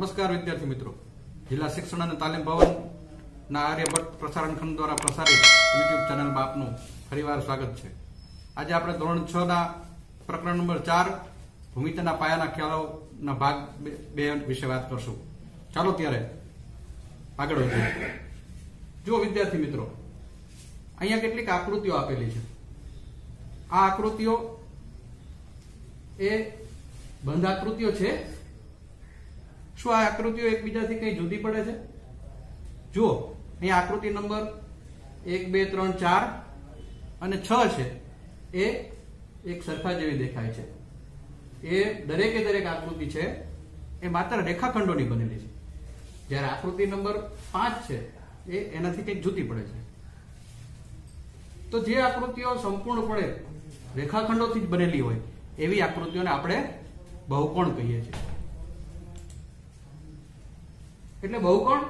नमस्कार विद्यार्थी मित्रों, जिला शिक्षण અને તાલીમ ભવનના આર્યભટ્ટ પ્રસારણ ખંડ દ્વારા પ્રસારિત યુટ્યુબ ચેનલમાં આપનું ફરીવાર સ્વાગત છે। આજે આપણે ધોરણ 6 ના પ્રકરણ નંબર 4 ભૂમિતિના પાયાના ખ્યાલોના ભાગ 2 વિશે વાત કરશું। ચાલો ત્યારે આગળ વધીએ। જો વિદ્યાર્થી મિત્રો, અહીંયા કેટલીક આકૃતિઓ આપેલી છે। આ આકૃતિઓ એ બંધ આકૃતિઓ છે। શું આ આકૃતિઓ એકબીજાથી કઈ જુદી પડે છે? જુઓ, અહીંયા આકૃતિ નંબર 1 2 3 4 અને 6 છે એ એક સરખા જેવી દેખાય છે। એ દરેકે દરેક આકૃતિ છે એ માત્ર રેખાખંડોની બનેલી છે, જ્યારે આકૃતિ નંબર 5 છે એ એનાથી કંઈક જુદી પડે છે। તો જે આકૃતિઓ સંપૂર્ણપણે રેખાખંડોથી જ બનેલી હોય એવી આકૃતિઓને આપણે બહુકોણ કહીએ છીએ। એટલે બહુકોણ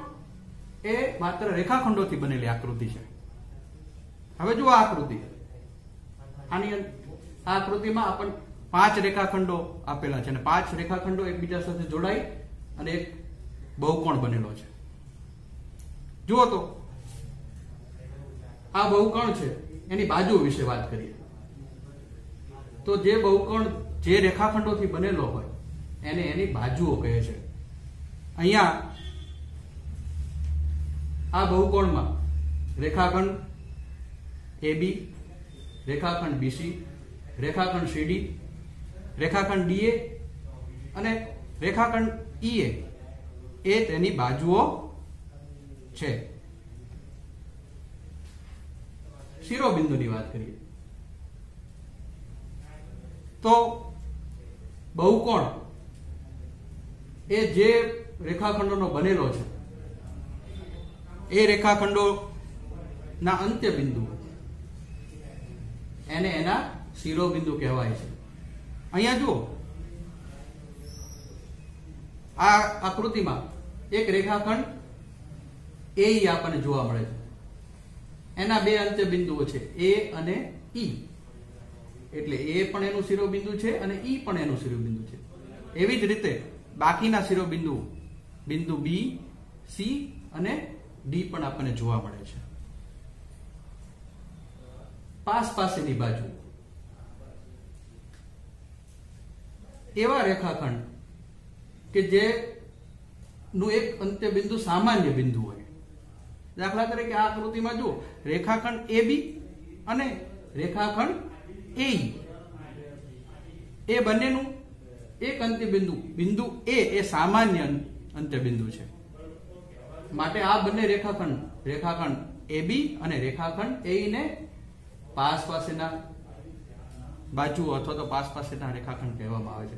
એ માત્ર રેખાખંડોથી બનેલી આકૃતિ છે। હવે જુઓ આ આકૃતિ, આની આ આકૃતિમાં આપણને 5 રેખાખંડો આપેલા છે અને 5 રેખાખંડો એકબીજા સાથે જોડાઈ અને એક બહુકોણ બનેલો છે। જુઓ તો આ બહુકોણ છે, એની બાજુ વિશે વાત કરીએ તો જે બહુકોણ જે રેખાખંડોથી બનેલો હોય એને એની બાજુઓ કહે છે। અહીંયા આ બહુકોણમાં રેખાખંડ AB, રેખાખંડ BC, રેખાખંડ CD, રેખાખંડ DA અને રેખાખંડ EA એ તેની બાજુઓ છે। શિરોબિંદુની વાત કરીએ તો બહુકોણ એ જે રેખાખંડોનો બનેલો છે એ રેખાખંડોના અંત્ય બિંદુ એને એના શિરોબિંદુ કહેવાય છે। અહીંયા જુઓ, આ આકૃતિમાં એક રેખાખંડ એ આપણને જોવા મળે છે। એના બે અંત્ય બિંદુઓ છે A અને E, એટલે A પણ એનું શિરોબિંદુ છે અને E પણ એનું શિરોબિંદુ છે। એવી જ રીતે બાકીના શિરોબિંદુ બિંદુ B, C અને D પણ આપણને જોવા મળે છે। પાસેની બાજુ એવા રેખાખંડ કે જે નું એક અંત્ય બિંદુ સામાન્ય બિંદુ હોય। દાખલા તરીકે આ આકૃતિમાં જુઓ, રેખાખંડ AB અને રેખાખંડ AE એ બંનેનું એક અંત્ય બિંદુ બિંદુ A એ સામાન્ય અંત્ય બિંદુ છે। માટે આ બંને રેખાખંડ AB અને રેખાખંડ AE ને પાસેના બાજુ અથવા તો પાસેના રેખાખંડ કહેવામાં આવે છે।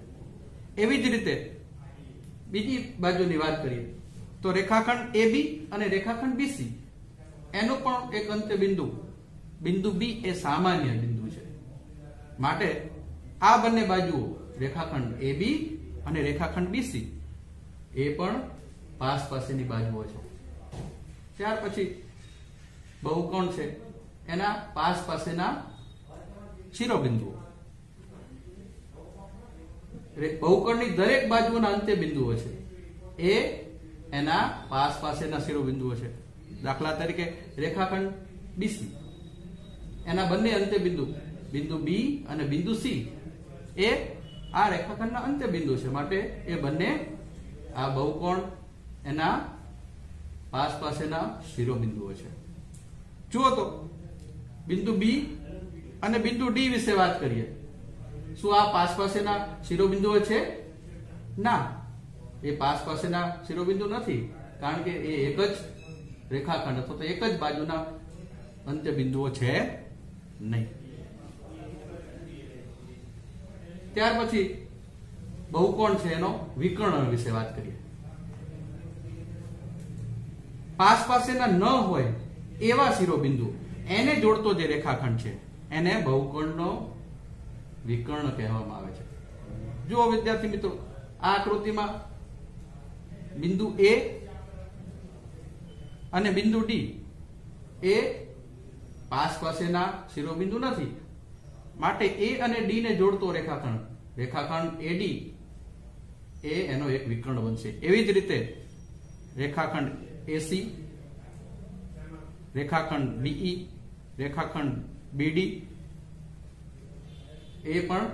એવી જ રીતે બીજી બાજુની વાત કરીએ તો રેખાખંડ AB અને રેખાખંડ BC એનું પણ એક અંત્ય બિંદુ B એ સામાન્ય બિંદુ છે। માટે આ બંને બાજુઓ રેખાખંડ AB અને રેખાખંડ BC એ પણ પાસેની બાજુઓ છે। ત્યાર પછી બહુકોણ છે એના પાસેના શિરોબિંદુઓ, બહુકોણની દરેક બાજુના અંત્ય બિંદુઓ છે એ એના પાસેના શિરોબિંદુઓ છે। દાખલા તરીકે રેખાખંડ BC એના બંને અંત્ય બિંદુ B અને બિંદુ C એ આ રેખાખંડના અંત્ય બિંદુ છે। માટે એ બંને આ બહુકોણ એના પાસેના શિરોબિંદુઓ છે। જુઓ તો બિંદુ B અને બિંદુ D વિશે વાત કરીએ। શું આ પાસેના શિરોબિંદુઓ છે? ના, એ પાસેના શિરોબિંદુ નથી, કારણ કે એ એક જ રેખાખંડ અથવા તો એક જ બાજુના અંત્ય બિંદુઓ છે નહીં। ત્યાર પછી બહુકોણ છે એનો વિકર્ણ વિશે વાત કરીએ। પાસેના ન હોય એવા શિરોબિંદુ એને જોડતો જે રેખાખંડ છે એને બહુકોણનો વિકર્ણ કહેવામાં આવે છે। જુઓ વિદ્યાર્થી મિત્રો, આ આકૃતિમાં બિંદુ A અને બિંદુ D એ પાસેના શિરોબિંદુ નથી। માટે A અને D ને જોડતો રેખાખંડ AD એ એનો એક વિકર્ણ બનશે. એવી જ રીતે રેખાખંડ AC, રેખાખંડ BE, રેખાખંડ BD એ પણ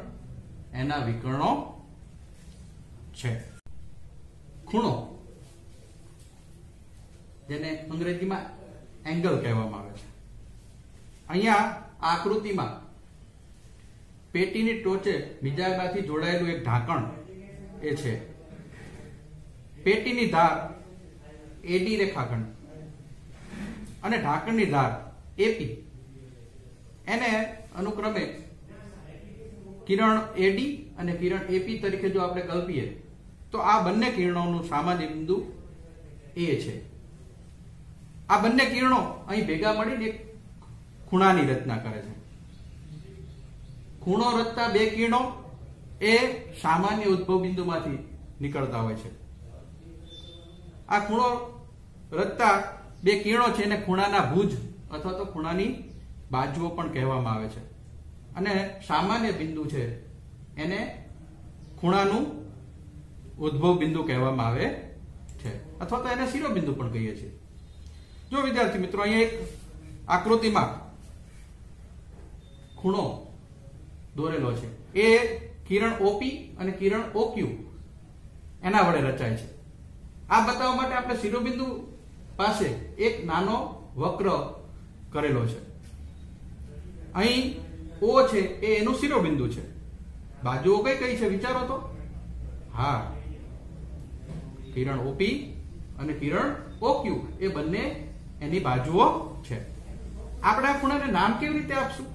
એના વિકર્ણો છે. ખૂણો, જેને અંગ્રેજીમાં એંગલ કહેવામાં આવે છે. અહીંયા આ આકૃતિમાં પેટીની ટોચે બીજામાંથી જોડાયેલું એક ઢાંકણ એ છે. પેટીની ધાર AD રેખાખંડ અને ઢાંકણની ધાર AP, એને અનુક્રમે કિરણ AD અને કિરણ AP તરીકે જો આપણે કલ્પીએ તો આ બંને કિરણોનું સામાન્ય બિંદુ A છે. આ બંને કિરણો અહીં ભેગા મળીને એક ખૂણાની રચના કરે છે. ખૂણો રચતા બે કિરણો એ સામાન્ય ઉદ્ભવ બિંદુમાંથી નીકળતા હોય છે. આ ખૂણો રચતા બે કિરણો છે એને ખૂણાના ભુજ અથવા તો ખૂણાની બાજુઓ પણ કહેવામાં આવે છે. અને સામાન્ય બિંદુ છે એને ખૂણાનું ઉદ્ભવ બિંદુ કહેવામાં આવે છે અથવા તો એને શિરોબિંદુ પણ કહીએ છીએ. જો વિદ્યાર્થી મિત્રો, અહીંયા એક આકૃતિમાં ખૂણો દોરેલો છે. એ કિરણ OP અને કિરણ OQ એના વડે રચાય છે. આ બતાવવા માટે આપણે શિરોબિંદુ પાસે એક નાનો વક્ર કરેલો છે. અહીં O છે એ એનું શિરોબિંદુ છે. બાજુઓ કઈ કઈ છે વિચારો તો? હા, કિરણ OP અને કિરણ OQ એ બંને એની બાજુઓ છે. આપણે આ ખૂણાને નામ કેવી રીતે આપશું?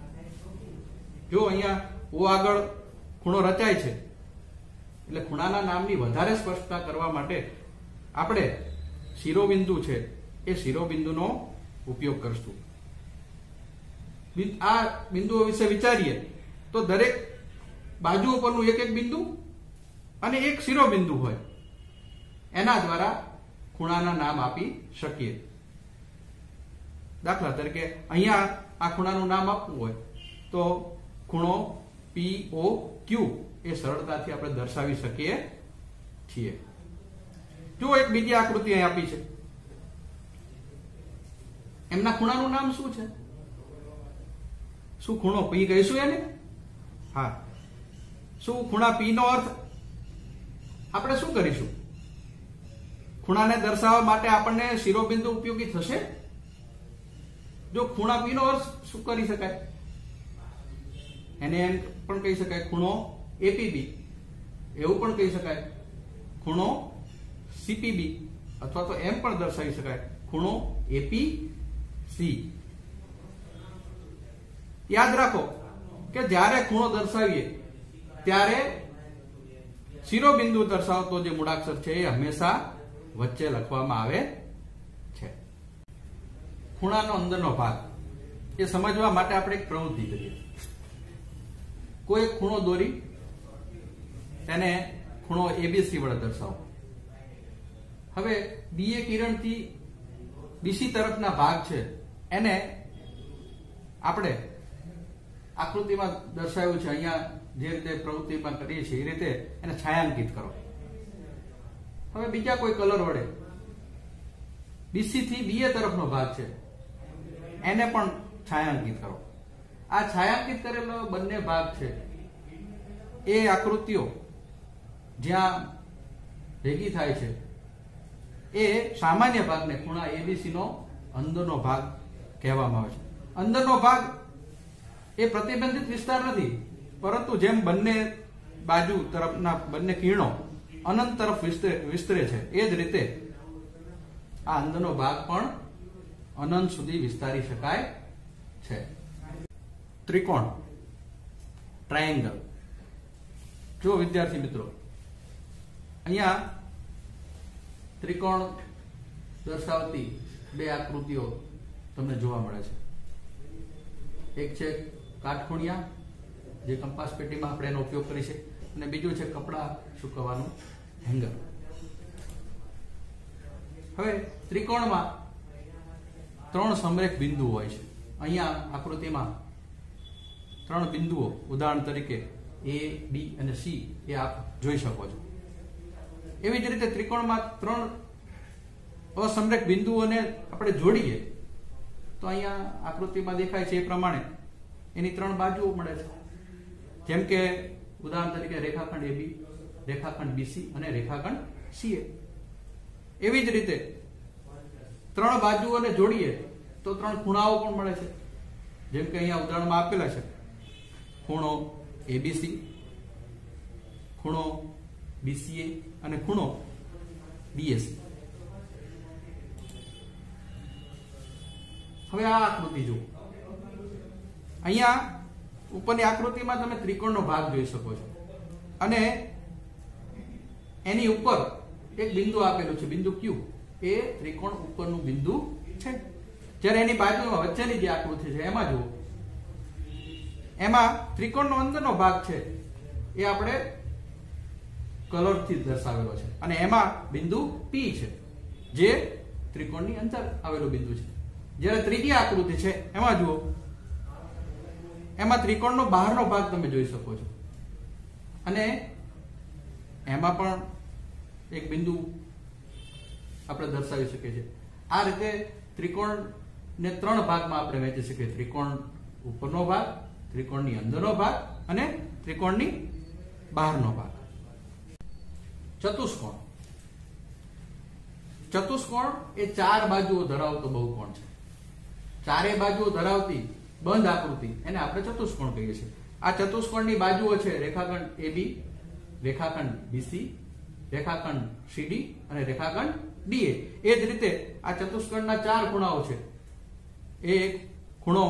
જો અહીંયા O આગળ ખૂણો રચાય છે એટલે ખૂણાના નામની વધારે સ્પષ્ટતા કરવા માટે આપણે શિરોબિંદુ છે એ શિરોબિંદુનો ઉપયોગ કરશું. આ બિંદુઓ વિશે વિચારીએ તો દરેક બાજુઓ પરનું એક એક બિંદુ અને એક શિરોબિંદુ હોય, એના દ્વારા ખૂણાના નામ આપી શકીએ. દાખલા તરીકે અહીંયા આ ખૂણાનું નામ આપવું હોય તો ખૂણો POQ એ સરળતાથી આપણે દર્શાવી શકીએ છીએ. જો એક બીજી આકૃતિ અહીં આપી છે, એમના ખૂણાનું નામ શું છે? શું ખૂણો P કહીશું એને? હા. શું ખૂણા P નો અર્થ આપણે શું કરીશું? ખૂણાને દર્શાવવા માટે આપણને શિરોબિંદુ ઉપયોગી થશે? જો ખૂણા P નો અર્થ શું કરી શકાય? એને એમ પણ કહી શકાય ખૂણો APB, એવું પણ કહી શકાય ખૂણો CPB, અથવા તો એમ પણ દર્શાવી શકાય ખૂણો APC. યાદ રાખો કે જ્યારે ખૂણો દર્શાવીએ ત્યારે શિરોબિંદુ દર્શાવતો જે મૂળાક્ષર છે એ હંમેશા વચ્ચે લખવામાં આવે છે. ખૂણાનો અંદરનો ભાગ એ સમજવા માટે આપણે એક પ્રવૃત્તિ કરીએ. કોઈ ખૂણો દોરી તેને ખૂણો ABC વડે દર્શાવો. હવે BA કિરણથી BC તરફના ભાગ છે એને આપણે આકૃતિમાં દર્શાવ્યું છે, અહીંયા જે રીતે પ્રવૃત્તિમાં કરીએ છીએ એ રીતે એને છાયાંકિત કરો. હવે બીજા કોઈ કલર વડે BC થી BA તરફનો ભાગ છે એને પણ છાયાંકિત કરો. આ છાયાંકિત કરેલો બંને ભાગ છે એ આકૃતિઓ જ્યાં ભેગી થાય છે એ સામાન્ય ભાગને ખૂણા ABC નો અંદરનો ભાગ કહેવામાં આવે છે. અંદરનો ભાગ એ પ્રતિબંધિત વિસ્તાર નથી, પરંતુ જેમ બંને બાજુ તરફના બંને કિરણો અનંત તરફ વિસ્તરે છે એ જ રીતે આ અંદરનો ભાગ પણ અનંત સુધી વિસ્તારી શકાય છે. ત્રિકોણ, ટ્રાયેંગલ. જો વિદ્યાર્થી મિત્રો, અહીંયા ત્રિકોણ દર્શાવતી બે આકૃતિઓ તમને જોવા મળે છે. એક છે કાટખૂણિયા, જે કંપાસ પેટીમાં આપણે એનો ઉપયોગ કરી છે, અને બીજું છે કપડા સુકવવાનું હેંગર. હવે ત્રિકોણમાં ત્રણ સમરેખ બિંદુઓ હોય છે. અહીંયા આકૃતિમાં ત્રણ બિંદુઓ, ઉદાહરણ તરીકે A, B અને C એ આપ જોઈ શકો છો. એવી જ રીતે ત્રિકોણમાં 3 અસમરેખ બિંદુઓને આપણે જોડીએ તો અહીંયા આકૃતિમાં દેખાય છે એ પ્રમાણે એની 3 બાજુઓ મળે છે. જેમ કે ઉદાહરણ તરીકે રેખાખંડ AB, રેખાખંડ BC અને રેખાખંડ CA. એવી જ રીતે 3 બાજુઓને જોડીએ તો 3 ખૂણાઓ પણ મળે છે. જેમ કે અહીંયા ઉદાહરણમાં આપેલા છે ખૂણો ABC, ખૂણો BCA અને ખૂણો BAC. હવે આ આકૃતિ જુઓ. અહીંયા ઉપરની આકૃતિમાં તમે ત્રિકોણનો ભાગ જોઈ શકો છો અને એની ઉપર એક બિંદુ આપેલું છે, બિંદુ Q. એ ત્રિકોણ ઉપરનું બિંદુ છે. જ્યારે એની બાજુમાં વચ્ચેની જે આકૃતિ છે એમાં જુઓ, એમાં ત્રિકોણનો અંદરનો ભાગ છે એ આપણે કલરથી દર્શાવેલો છે અને એમાં બિંદુ P છે જે ત્રિકોણની અંદર આવેલું બિંદુ છે. જ્યારે ત્રીજી આકૃતિ છે એમાં જુઓ, એમાં ત્રિકોણનો બહારનો ભાગ તમે જોઈ શકો છો અને એમાં પણ એક બિંદુ આપણે દર્શાવી શકીએ છીએ. આ રીતે ત્રિકોણને 3 ભાગમાં આપણે વહેંચી શકીએ: ત્રિકોણ ઉપરનો ભાગ, ત્રિકોણની અંદરનો ભાગ અને ત્રિકોણની બહારનો ભાગ. ચતુષ્કોણ. ચતુષ્કોણ એ 4 બાજુઓ ધરાવતો બહુકોણ છે. 4 બાજુઓ ધરાવતી બંધ આકૃતિ એને આપણે ચતુષ્કોણ કહીએ છીએ. આ ચતુષ્કોણની બાજુઓ છે રેખાખંડ AB, રેખાખંડ BC, રેખાખંડ CD અને રેખાખંડ DA. એ જ રીતે આ ચતુષ્કોણના 4 ખૂણાઓ છે. એક ખૂણો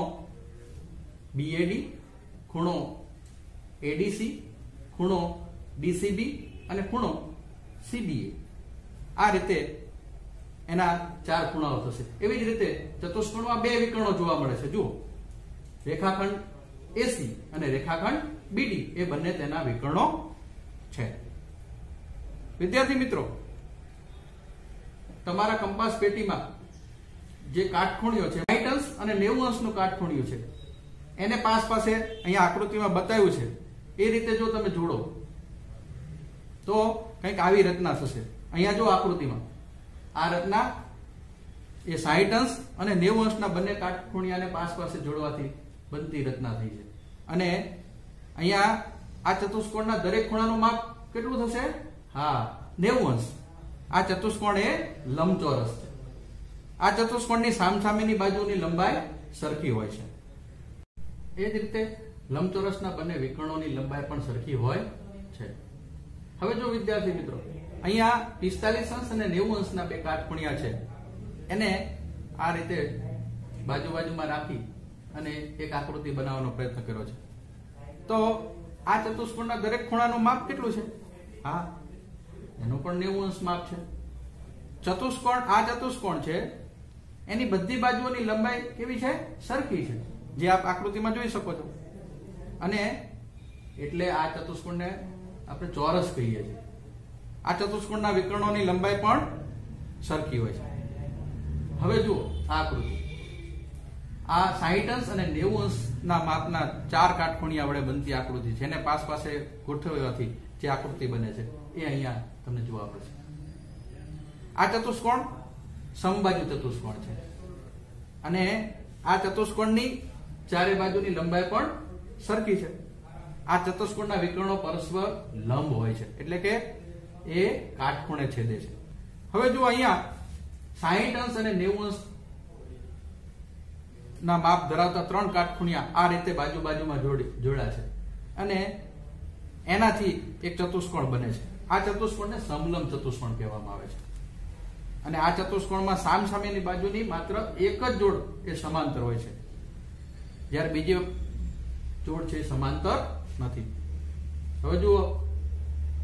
BAD, ખૂણો ADC, ખૂણો DCB અને ખૂણો CBA. આ રીતે એના 4 ખૂણાઓ થશે. એવી જ રીતે ચતુષ્કોણમાં 2 વિકર્ણો જોવા મળે છે. જુઓ, રેખાખંડ AC અને રેખાખંડ BD એ બંને તેના વિકર્ણો છે. વિદ્યાર્થી મિત્રો, તમારા કંપાસ પેટીમાં જે કાટખૂણિયો છે 60 અંશ અને 90 અંશનું કાટખૂણિયું છે એને પાસે અહીંયા આકૃતિમાં બતાવ્યું છે. એ રીતે જો તમે જોડો તો કંઈક આવી રચના થશે. અહીંયા જો આકૃતિમાં આ રચના એ 60 અંશ અને 90 અંશના બંને કાટખૂણિયાને પાસે જોડવાથી બનતી રચના થઈ છે. અને અહીંયા આ ચતુષ્કોણના દરેક ખૂણાનું માપ કેટલું થશે? હા, 90 અંશ. આ ચતુષ્કોણ એ લંબચોરસ છે. આ ચતુષ્કોણની સામસામેની બાજુની લંબાઈ સરખી હોય છે. એ જ રીતે લંબચોરસના બંને વિકર્ણોની લંબાઈ પણ સરખી હોય છે. હવે જો વિદ્યાર્થી મિત્રો, અહીંયા 45 અંશ અને 90 અંશના 2 કાટખૂણિયા છે એને આ રીતે બાજુમાં રાખી અને એક આકૃતિ બનાવવાનો પ્રયત્ન કર્યો છે. તો આ ચતુષ્કોણના દરેક ખૂણાનું માપ કેટલું છે? હા, એનું પણ 90 અંશ માપ છે. આ ચતુષ્કોણ છે એની બધી બાજુઓની લંબાઈ કેવી છે? સરખી છે, જે આપ આકૃતિમાં જોઈ શકો છો. અને એટલે આ ચતુષ્કોણને આપણે ચોરસ કહીએ છીએ. આ ચતુષ્કોણના વિકર્ણોની લંબાઈ પણ સરખી હોય છે. હવે જુઓ આ આકૃતિ. આ 60 અંશ અને 90 અંશના માપના 4 કાટખૂણિયા વડે બનતી આકૃતિ છે. એને પાસે ગોઠવવાથી જે આકૃતિ બને છે એ અહીંયા તમને જોવા પડશે. આ ચતુષ્કોણ સમબાજુ ચતુષ્કોણ છે અને આ ચતુષ્કોણની 4 બાજુની લંબાઈ પણ સરખી છે. આ ચતુષ્કોણના વિકર્ણો પરસ્પર લંબ હોય છે, એટલે કે એ કાટખૂણે છેદે છે. હવે જો અહીંયા 60 અંશ અને 90 અંશ ના માપ ધરાવતા 3 કાટખૂણિયા આ રીતે બાજુમાં જોડ્યા છે અને એનાથી એક ચતુષ્કોણ બને છે. આ ચતુષ્કોણને સમલંબ ચતુષ્કોણ કહેવામાં આવે છે. અને આ ચતુષ્કોણમાં સામસામેની બાજુની માત્ર એક જ જોડ એ સમાંતર હોય છે, જ્યારે બીજી જોડ છે સમાંતર નથી. હવે જુઓ,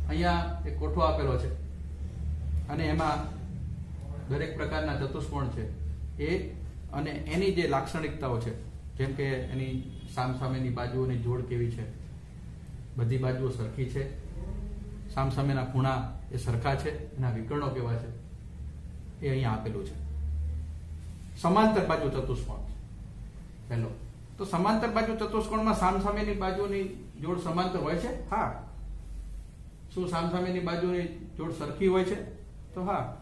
અહીંયા એક કોઠો આપેલો છે અને એમાં દરેક પ્રકારના ચતુષ્કોણ છે એ અને એની જે લાક્ષણિકતાઓ છે, જેમ કે એની સામસામેની બાજુઓની જોડ કેવી છે, બધી બાજુઓ સરખી છે, સામસામેના ખૂણા એ સરખા છે, એના વિકર્ણો કેવા છે એ અહીંયા આપેલું છે. સમાંતર બાજુ ચતુષ્કોણ પહેલો તો સમાંતર બાજુ ચતુષ્કોણમાં સામસામેની બાજુની જોડ સમાંતર હોય છે. હા, શું સામસામેની બાજુની જોડ સરખી હોય છે? તો હા.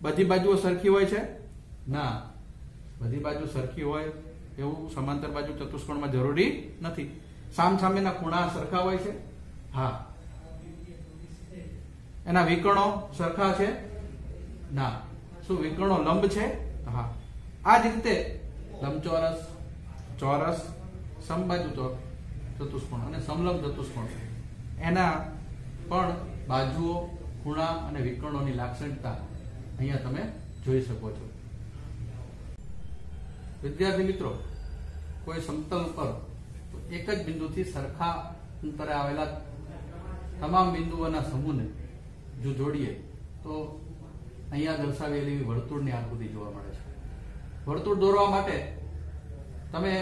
બધી બાજુઓ સરખી હોય છે? ના, બધી બાજુ સરખી હોય એવું સમાંતર બાજુ ચતુષ્કોણમાં જરૂરી નથી. સામસામેના ખૂણા સરખા હોય છે? હા. એના વિકર્ણો સરખા છે? ના. શું વિકર્ણો લંબ છે? હા. આ જ રીતે લંબચોરસ, ચોરસ, સમબાજુ ચતુષ્કોણ અને સમલંબ ચતુષ્કોણ એના પણ બાજુઓ, ખૂણા અને વિકર્ણોની લાક્ષણિકતા અહીંયા તમે જોઈ શકો છો. વિદ્યાર્થી મિત્રો, કોઈ સમતલ ઉપર એક જ બિંદુથી સરખા અંતરે આવેલા તમામ બિંદુઓના સમૂહને જો જોડીએ તો અહીંયા દર્શાવેલી વર્તુળની આકૃતિ જોવા મળે છે. વર્તુળ દોરવા માટે તમે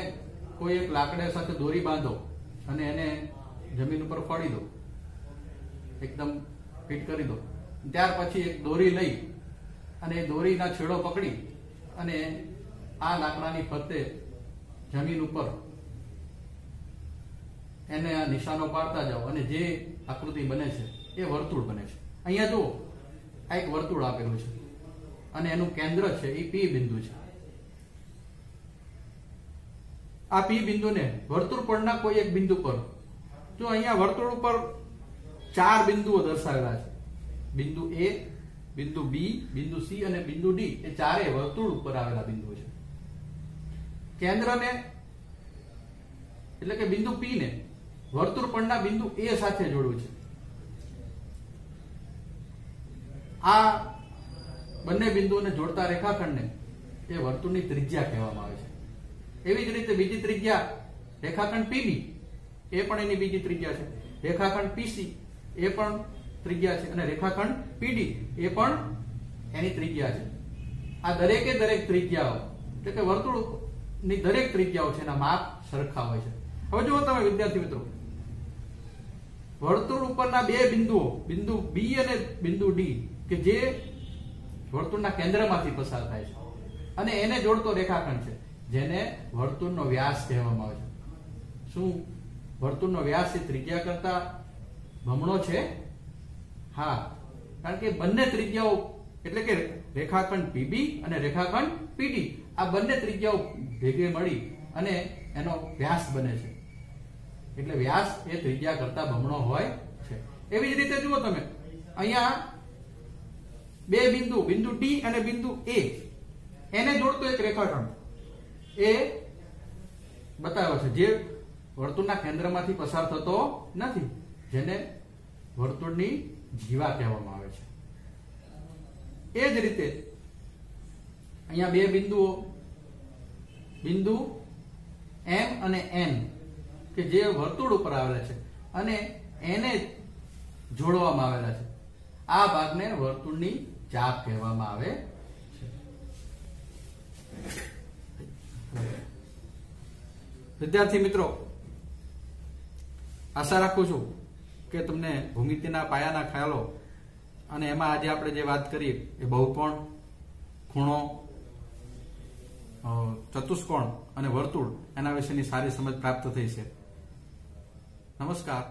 કોઈ એક લાકડા સાથે દોરી બાંધો અને એને જમીન ઉપર ફોડી દો, એકદમ ફિટ કરી દો. ત્યાર પછી એક દોરી લઈ અને એ દોરીના છેડો પકડી અને આ લાકડાની ફરતે જમીન ઉપર એને આ નિશાનો પાડતા જાઓ અને જે આકૃતિ બને છે એ વર્તુળ બને છે. અહીંયા જુઓ, આ એક વર્તુળ આપેલું છે અને એનું કેન્દ્ર છે એ પી બિંદુ છે. આ પી બિંદુને વર્તુળ પરના કોઈ એક બિંદુ પર, જો અહીંયા વર્તુળ ઉપર 4 બિંદુઓ દર્શાવેલા છે, બિંદુ A, બિંદુ B, બિંદુ C અને બિંદુ D, એ ચારે વર્તુળ ઉપર આવેલા બિંદુઓ છે. કેન્દ્રને એટલે કે બિંદુ P ને વર્તુળ પરના બિંદુ A સાથે જોડવું છે. આ બંને બિંદુઓને જોડતા રેખાખંડને એ વર્તુળની ત્રિજ્યા કહેવામાં આવે છે. એવી જ રીતે બીજી ત્રિજ્યા રેખાખંડ PB, એ પણ એની બીજી ત્રિજ્યા છે. રેખાખંડ PC એ પણ ત્રિજ્યા છે અને રેખાખંડ PD એ પણ એની ત્રિજ્યા છે. આ દરેકે દરેક ત્રિજ્યાઓ એટલે કે વર્તુળની દરેક ત્રિજ્યાઓ છે એના માપ સરખા હોય છે. હવે જુઓ તમે વિદ્યાર્થી મિત્રો, વર્તુળ ઉપરના બે બિંદુઓ, બિંદુ B અને બિંદુ D, કે જે વર્તુળના કેન્દ્રમાંથી પસાર થાય છે અને એને જોડતો રેખાખંડ છે જેને વર્તુળનો વ્યાસ કહેવામાં આવે છે. શું વર્તુળનો વ્યાસ એ ત્રિજ્યા કરતા બમણો છે? હા, કારણ કે બંને ત્રિજ્યાઓ એટલે કે રેખાખંડ PB અને રેખાખંડ PD, આ બંને ત્રિજ્યાઓ ભેગે મળી અને એનો વ્યાસ બને છે. એટલે વ્યાસ એ ત્રિજ્યા કરતા બમણો હોય છે. એવી જ રીતે જુઓ તમે, અહીંયા બે બિંદુ, બિંદુ D અને બિંદુ A, એને જોડતો એક રેખાખંડ એ બતાવ્યો છે જે વર્તુળના કેન્દ્રમાંથી પસાર થતો નથી, જેને વર્તુળની જીવા કહેવામાં આવે છે. એ જ રીતે અહીંયા બે બિંદુઓ, બિંદુ M અને N, કે જે વર્તુળ ઉપર આવેલા છે અને એને જોડવામાં આવેલા છે. આ ભાગને વર્તુળની ચાપ કહેવામાં આવે છે. વિદ્યાર્થી મિત્રો, આશા રાખું છું કે તમને ભૂમિતિના પાયાના ખ્યાલો અને એમાં આજે આપણે જે વાત કરી એ બહુકોણ, ખૂણો, ચતુષ્કોણ અને વર્તુળ એના વિશેની સારી સમજ પ્રાપ્ત થઈ છે. નમસ્કાર.